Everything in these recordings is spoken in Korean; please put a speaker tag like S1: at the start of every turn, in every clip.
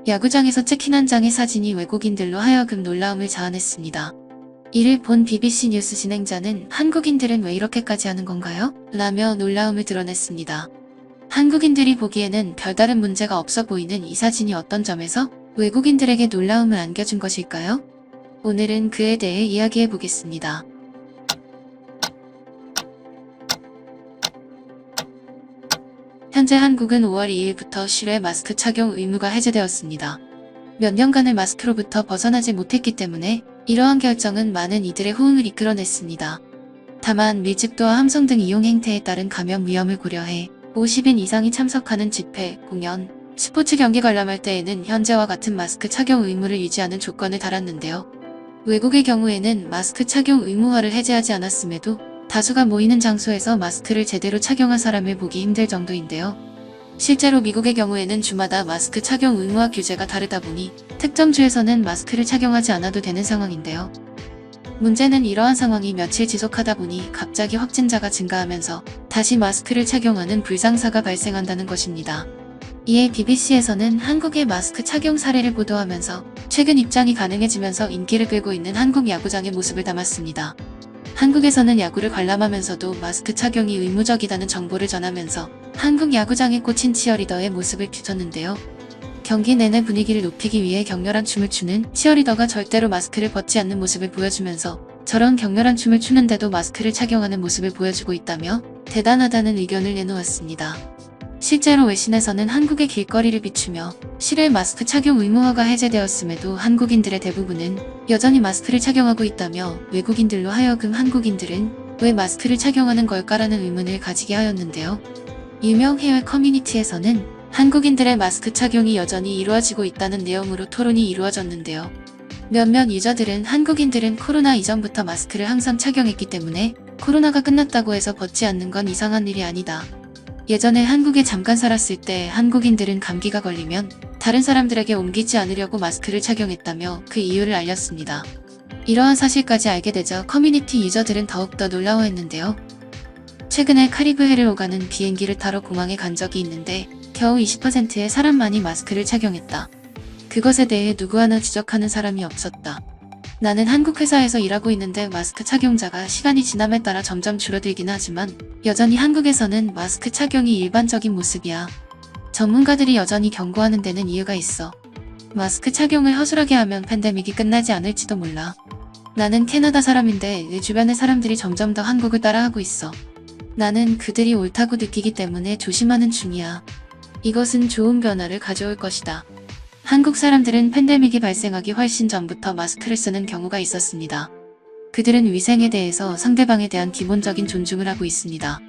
S1: 야구장에서 찍힌 한 장의 사진이 외국인들로 하여금 놀라움을 자아냈습니다. 이를 본 BBC 뉴스 진행자는 한국인들은 왜 이렇게까지 하는 건가요? 라며 놀라움을 드러냈습니다. 한국인들이 보기에는 별다른 문제가 없어 보이는 이 사진이 어떤 점에서 외국인들에게 놀라움을 안겨준 것일까요? 오늘은 그에 대해 이야기해 보겠습니다. 현재 한국은 5월 2일부터 실외 마스크 착용 의무가 해제되었습니다. 몇 년간을 마스크로부터 벗어나지 못했기 때문에 이러한 결정은 많은 이들의 호응을 이끌어냈습니다. 다만 밀집도와 함성 등 이용 행태에 따른 감염 위험을 고려해 50인 이상이 참석하는 집회, 공연, 스포츠 경기 관람할 때에는 현재와 같은 마스크 착용 의무를 유지하는 조건을 달았는데요. 외국의 경우에는 마스크 착용 의무화를 해제하지 않았음에도 다수가 모이는 장소에서 마스크를 제대로 착용한 사람을 보기 힘들 정도인데요. 실제로 미국의 경우에는 주마다 마스크 착용 의무화 규제가 다르다 보니 특정 주에서는 마스크를 착용하지 않아도 되는 상황인데요. 문제는 이러한 상황이 며칠 지속하다 보니 갑자기 확진자가 증가하면서 다시 마스크를 착용하는 불상사가 발생한다는 것입니다. 이에 BBC에서는 한국의 마스크 착용 사례를 보도하면서 최근 입장이 가능해지면서 인기를 끌고 있는 한국 야구장의 모습을 담았습니다. 한국에서는 야구를 관람하면서도 마스크 착용이 의무적이라는 정보를 전하면서 한국 야구장에 꽂힌 치어리더의 모습을 비췄는데요. 경기 내내 분위기를 높이기 위해 격렬한 춤을 추는 치어리더가 절대로 마스크를 벗지 않는 모습을 보여주면서 저런 격렬한 춤을 추는데도 마스크를 착용하는 모습을 보여주고 있다며 대단하다는 의견을 내놓았습니다. 실제로 외신에서는 한국의 길거리를 비추며 실외 마스크 착용 의무화가 해제되었음에도 한국인들의 대부분은 여전히 마스크를 착용하고 있다며 외국인들로 하여금 한국인들은 왜 마스크를 착용하는 걸까라는 의문을 가지게 하였는데요. 유명 해외 커뮤니티에서는 한국인들의 마스크 착용이 여전히 이루어지고 있다는 내용으로 토론이 이루어졌는데요. 몇몇 유저들은 한국인들은 코로나 이전부터 마스크를 항상 착용했기 때문에 코로나가 끝났다고 해서 벗지 않는 건 이상한 일이 아니다. 예전에 한국에 잠깐 살았을 때 한국인들은 감기가 걸리면 다른 사람들에게 옮기지 않으려고 마스크를 착용했다며 그 이유를 알렸습니다. 이러한 사실까지 알게 되자 커뮤니티 유저들은 더욱더 놀라워했는데요. 최근에 카리브해를 오가는 비행기를 타러 공항에 간 적이 있는데 겨우 20%의 사람만이 마스크를 착용했다. 그것에 대해 누구 하나 지적하는 사람이 없었다. 나는 한국 회사에서 일하고 있는데 마스크 착용자가 시간이 지남에 따라 점점 줄어들긴 하지만 여전히 한국에서는 마스크 착용이 일반적인 모습이야. 전문가들이 여전히 경고하는 데는 이유가 있어. 마스크 착용을 허술하게 하면 팬데믹이 끝나지 않을지도 몰라. 나는 캐나다 사람인데 내 주변의 사람들이 점점 더 한국을 따라하고 있어. 나는 그들이 옳다고 느끼기 때문에 조심하는 중이야. 이것은 좋은 변화를 가져올 것이다. 한국 사람들은 팬데믹이 발생하기 훨씬 전부터 마스크를 쓰는 경우가 있었습니다. 그들은 위생에 대해서 상대방에 대한 기본적인 존중을 하고 있습니다.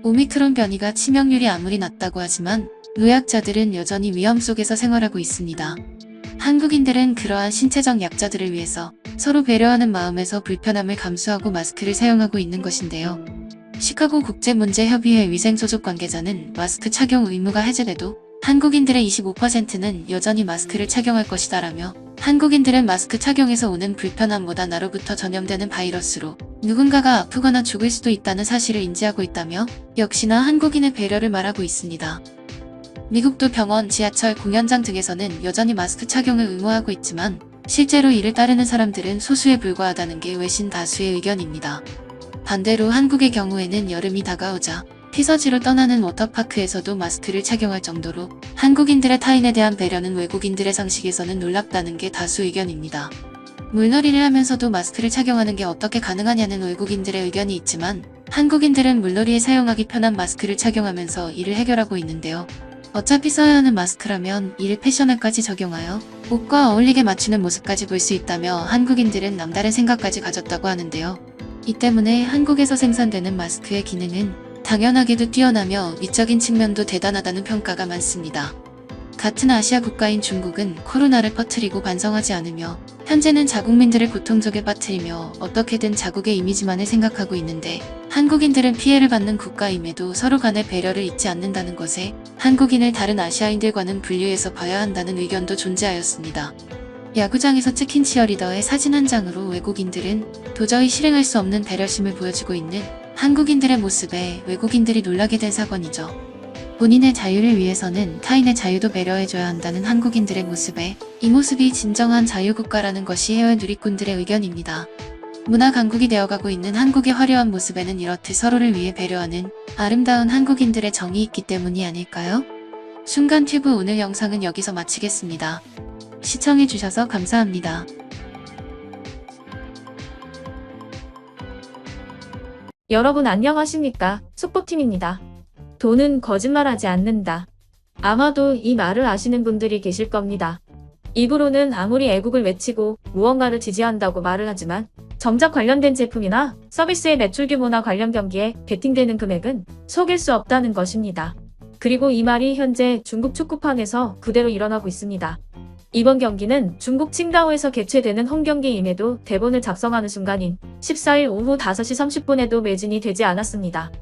S1: 오미크론 변이가 치명률이 아무리 낮다고 하지만 노약자들은 여전히 위험 속에서 생활하고 있습니다. 한국인들은 그러한 신체적 약자들을 위해서 서로 배려하는 마음에서 불편함을 감수하고 마스크를 사용하고 있는 것인데요. 시카고 국제문제협의회 위생소속 관계자는 마스크 착용 의무가 해제돼도 한국인들의 25%는 여전히 마스크를 착용할 것이다 라며 한국인들은 마스크 착용에서 오는 불편함보다 나로부터 전염되는 바이러스로 누군가가 아프거나 죽을 수도 있다는 사실을 인지하고 있다며 역시나 한국인의 배려를 말하고 있습니다. 미국도 병원, 지하철, 공연장 등에서는 여전히 마스크 착용을 의무화하고 있지만 실제로 이를 따르는 사람들은 소수에 불과하다는 게 외신 다수의 의견입니다. 반대로 한국의 경우에는 여름이 다가오자 피서지로 떠나는 워터파크에서도 마스크를 착용할 정도로 한국인들의 타인에 대한 배려는 외국인들의 상식에서는 놀랍다는 게 다수 의견입니다. 물놀이를 하면서도 마스크를 착용하는 게 어떻게 가능하냐는 외국인들의 의견이 있지만 한국인들은 물놀이에 사용하기 편한 마스크를 착용하면서 이를 해결하고 있는데요. 어차피 써야 하는 마스크라면 이를 패션에까지 적용하여 옷과 어울리게 맞추는 모습까지 볼 수 있다며 한국인들은 남다른 생각까지 가졌다고 하는데요. 이 때문에 한국에서 생산되는 마스크의 기능은 당연하게도 뛰어나며 미적인 측면도 대단하다는 평가가 많습니다. 같은 아시아 국가인 중국은 코로나를 퍼뜨리고 반성하지 않으며 현재는 자국민들을 고통적에 빠뜨리며 어떻게든 자국의 이미지만을 생각하고 있는데 한국인들은 피해를 받는 국가임에도 서로 간의 배려를 잊지 않는다는 것에 한국인을 다른 아시아인들과는 분류해서 봐야 한다는 의견도 존재하였습니다. 야구장에서 찍힌 치어리더의 사진 한 장으로 외국인들은 도저히 실행할 수 없는 배려심을 보여주고 있는 한국인들의 모습에 외국인들이 놀라게 된 사건이죠. 본인의 자유를 위해서는 타인의 자유도 배려해줘야 한다는 한국인들의 모습에 이 모습이 진정한 자유국가라는 것이 해외 누리꾼들의 의견입니다. 문화 강국이 되어가고 있는 한국의 화려한 모습에는 이렇듯 서로를 위해 배려하는 아름다운 한국인들의 정이 있기 때문이 아닐까요? 순간튜브 오늘 영상은 여기서 마치겠습니다. 시청해주셔서 감사합니다.
S2: 여러분 안녕하십니까? 속보팀입니다. 돈은 거짓말하지 않는다. 아마도 이 말을 아시는 분들이 계실 겁니다. 입으로는 아무리 애국을 외치고 무언가를 지지한다고 말을 하지만 정작 관련된 제품이나 서비스의 매출 규모나 관련 경기에 베팅되는 금액은 속일 수 없다는 것입니다. 그리고 이 말이 현재 중국 축구판에서 그대로 일어나고 있습니다. 이번 경기는 중국 칭다오에서 개최되는 홈경기임에도 대본을 작성하는 순간인 14일 오후 5시 30분에도 매진이 되지 않았습니다.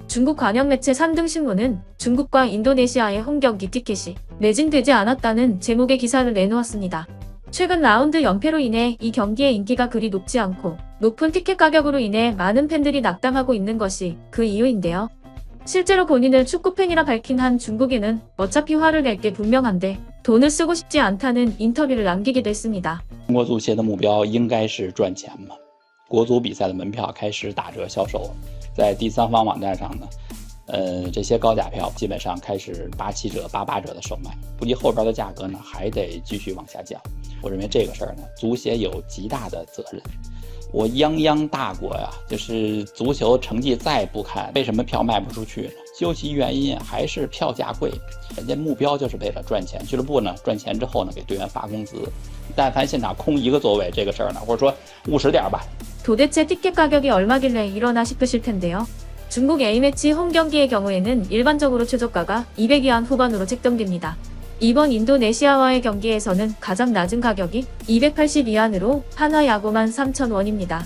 S2: 중국 관영 매체 산등신문은 중국과 인도네시아의 홈경기 티켓이 매진되지 않았다는 제목의 기사를 내놓았습니다. 최근 라운드 연패로 인해 이 경기의 인기가 그리 높지 않고 높은 티켓 가격으로 인해 많은 팬들이 낙담하고 있는 것이 그 이유인데요. 실제로 본인을 축구팬이라 밝힌 한 중국인은 어차피 화를 낼 게 분명한데 돈을 쓰고 싶지 않다는 인터뷰를 남기기도 했습니다.
S3: 中国足协的目标应该是赚钱嘛，国足比赛的门票开始打折销售，在第三方网站上呢，这些高价票基本上开始87折、88折的售卖，估计后边的价格呢还得继续往下降。我认为这个事儿呢，足协有极大的责任。我泱泱大国呀，就是足球成绩再不堪，为什么票卖不出去呢？究其原因还是票价贵，人家目标就是为了赚钱。俱乐部呢赚钱之后呢，给队员发工资。但凡现场空一个座位，这个事儿呢，或者说务实点吧。
S2: 도대체 티켓 가격이 얼마길래 이러나 싶으실 텐데요. 중국 A매치 홈경기의 경우에는 일반적으로 최저가가 200위안 후반으로 책정됩니다. 이번 인도네시아와의 경기에서는 가장 낮은 가격이 280위안으로 한화 야구만 3,000원입니다.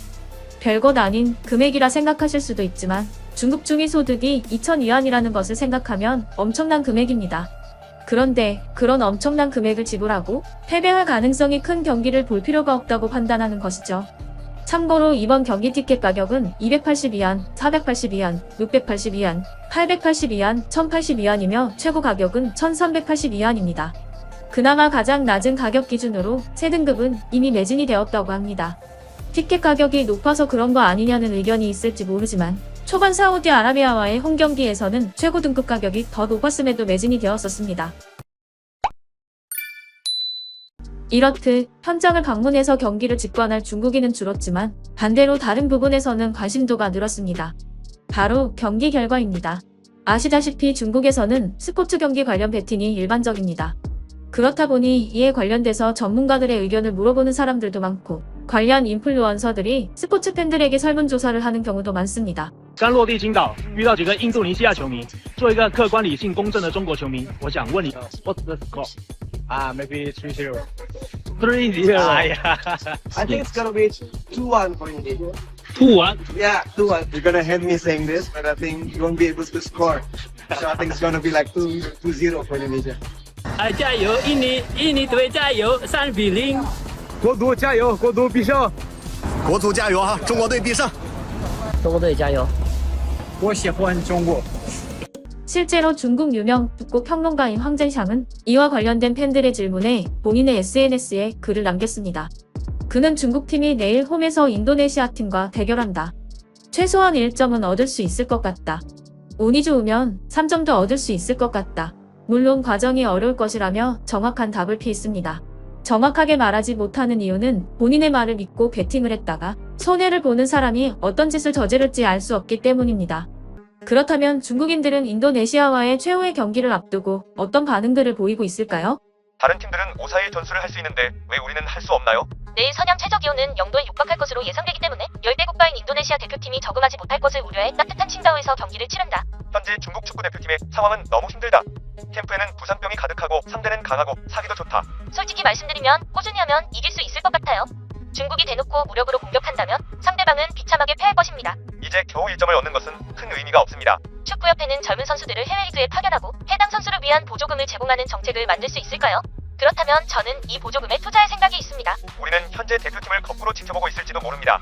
S2: 별것 아닌 금액이라 생각하실 수도 있지만 중국 중위소득이 2,000위안이라는 것을 생각하면 엄청난 금액입니다. 그런데 그런 엄청난 금액을 지불하고 패배할 가능성이 큰 경기를 볼 필요가 없다고 판단하는 것이죠. 참고로 이번 경기 티켓 가격은 280위안, 480위안, 680위안, 880위안, 1080위안이며 최고 가격은 1380위안입니다. 그나마 가장 낮은 가격 기준으로 세 등급은 이미 매진이 되었다고 합니다. 티켓 가격이 높아서 그런 거 아니냐는 의견이 있을지 모르지만 초반 사우디아라비아와의 홈경기에서는 최고 등급 가격이 더 높았음에도 매진이 되었었습니다. 이렇듯 현장을 방문해서 경기를 직관할 중국인은 줄었지만 반대로 다른 부분에서는 관심도가 늘었습니다. 바로 경기 결과입니다. 아시다시피 중국에서는 스포츠 경기 관련 베팅이 일반적입니다. 그렇다 보니 이에 관련돼서 전문가들의 의견을 물어보는 사람들도 많고 관련 인플루언서들이 스포츠 팬들에게 설문조사를 하는 경우도 많습니다.
S4: 刚落地青岛，遇到几个印度尼西亚球迷，做一个客观、理性、公正的中国球迷，我想问你 ，What's the score?
S5: Maybe 3-0.
S4: 3-0.
S5: Yeah. I think it's gonna be 2-1 for Indonesia.
S4: 2-1.
S5: Yeah, 2-1. You're gonna hate me saying this, but I think you won't be able to score. So I think it's gonna be like 2-0 for Indonesia.
S4: 哎，加油，印尼队加油，3-0。
S5: 国足加油，国足必胜！
S6: 国足加油啊！中国队必胜！
S7: 中国队加油！
S5: 我喜欢中国。
S2: 실제로 중국 유명 북곡 평론가인 황젠샹은 이와 관련된 팬들의 질문에 본인의 SNS에 글을 남겼습니다. 그는 중국팀이 내일 홈에서 인도네시아 팀과 대결한다. 최소한 1점은 얻을 수 있을 것 같다. 운이 좋으면 3점도 얻을 수 있을 것 같다. 물론 과정이 어려울 것이라며 정확한 답을 피했습니다. 정확하게 말하지 못하는 이유는 본인의 말을 믿고 베팅을 했다가 손해를 보는 사람이 어떤 짓을 저지를지 알 수 없기 때문입니다. 그렇다면 중국인들은 인도네시아와의 최후의 경기를 앞두고 어떤 반응들을 보이고 있을까요?
S6: 다른 팀들은 5-4일 전술을 할 수 있는데 왜 우리는 할 수 없나요?
S8: 내일 서양 최저기온은 0도에 육박할 것으로 예상되기 때문에 열대 국가인 인도네시아 대표팀이 적응하지 못할 것을 우려해 따뜻한 칭다오에서 경기를 치른다.
S6: 현재 중국 축구 대표팀의 상황은 너무 힘들다. 캠프에는 부상병이 가득하고 상대는 강하고 사기도 좋다.
S8: 솔직히 말씀드리면 꾸준히 하면 이길 수 있을 것 같아요. 중국이 대놓고 무력으로 공격한다면 상대방은 비참하게 패할 것입니다.
S6: 이제 겨우 1점을 얻는 것은 큰 의미가 없습니다.
S8: 축구협회는 젊은 선수들을 해외 리그에 파견하고 해당 선수를 위한 보조금을 제공하는 정책을 만들 수 있을까요? 그렇다면 저는 이 보조금에 투자할 생각이 있습니다.
S6: 우리는 현재 대표팀을 거꾸로 지켜보고 있을지도 모릅니다.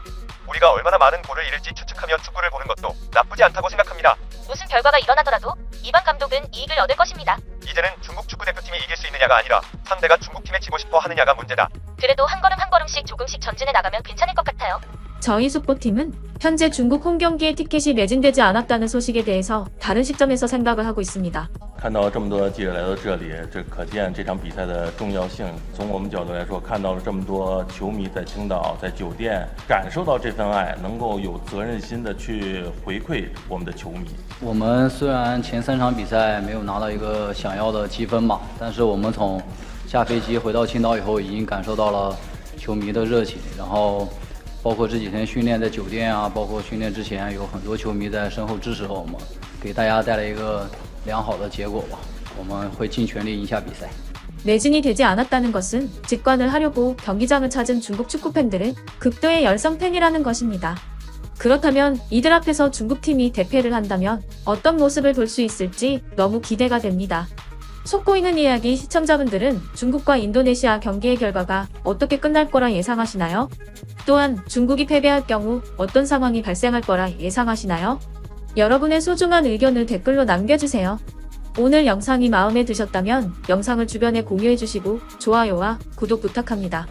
S6: 우리가 얼마나 많은 골을 잃을지 추측하며 축구를 보는 것도 나쁘지 않다고 생각합니다.
S8: 무슨 결과가 일어나더라도 이번 감독은 이익을 얻을 것입니다.
S6: 이제는 중국 축구 대표팀이 이길 수 있느냐가 아니라 상대가 중국팀에 지고 싶어 하느냐가 문제다.
S8: 그래도 한 걸음 한 걸음씩 조금씩 전진해 나가면 괜찮을 것 같아요.
S2: 저희 속보팀은 현재 중국 홈 경기에 티켓이 매진되지 않았다는 소식에 대해서 다른 시점에서 생각을 하고 있습니다.
S9: 看到这么多记者来到这里，这可见这场比赛的重要性。从我们角度来说，看到了这么多球迷在青岛、在酒店感受到这份爱，能够有责任心的去回馈我们的球迷。
S7: 我们虽然前3场比赛没有拿到一个想要的积分吧，但是我们从下飞机回到青岛以后，已经感受到了球迷的热情，然后包括这几天训练在酒店啊，包括训练之前有很多球迷在身后支持我们，给大家带来一个良好的结果吧。我们会尽全力赢下比赛。
S2: 매진이 되지 않았다는 것은 직관을 하려고 경기장을 찾은 중국 축구 팬들은 극도의 열성 팬이라는 것입니다. 그렇다면 이들 앞에서 중국팀이 대패를 한다면 어떤 모습을 볼 수 있을지 너무 기대가 됩니다. 속보이는 이야기 시청자분들은 중국과 인도네시아 경기의 결과가 어떻게 끝날 거라 예상하시나요? 또한 중국이 패배할 경우 어떤 상황이 발생할 거라 예상하시나요? 여러분의 소중한 의견을 댓글로 남겨주세요. 오늘 영상이 마음에 드셨다면 영상을 주변에 공유해주시고 좋아요와 구독 부탁합니다.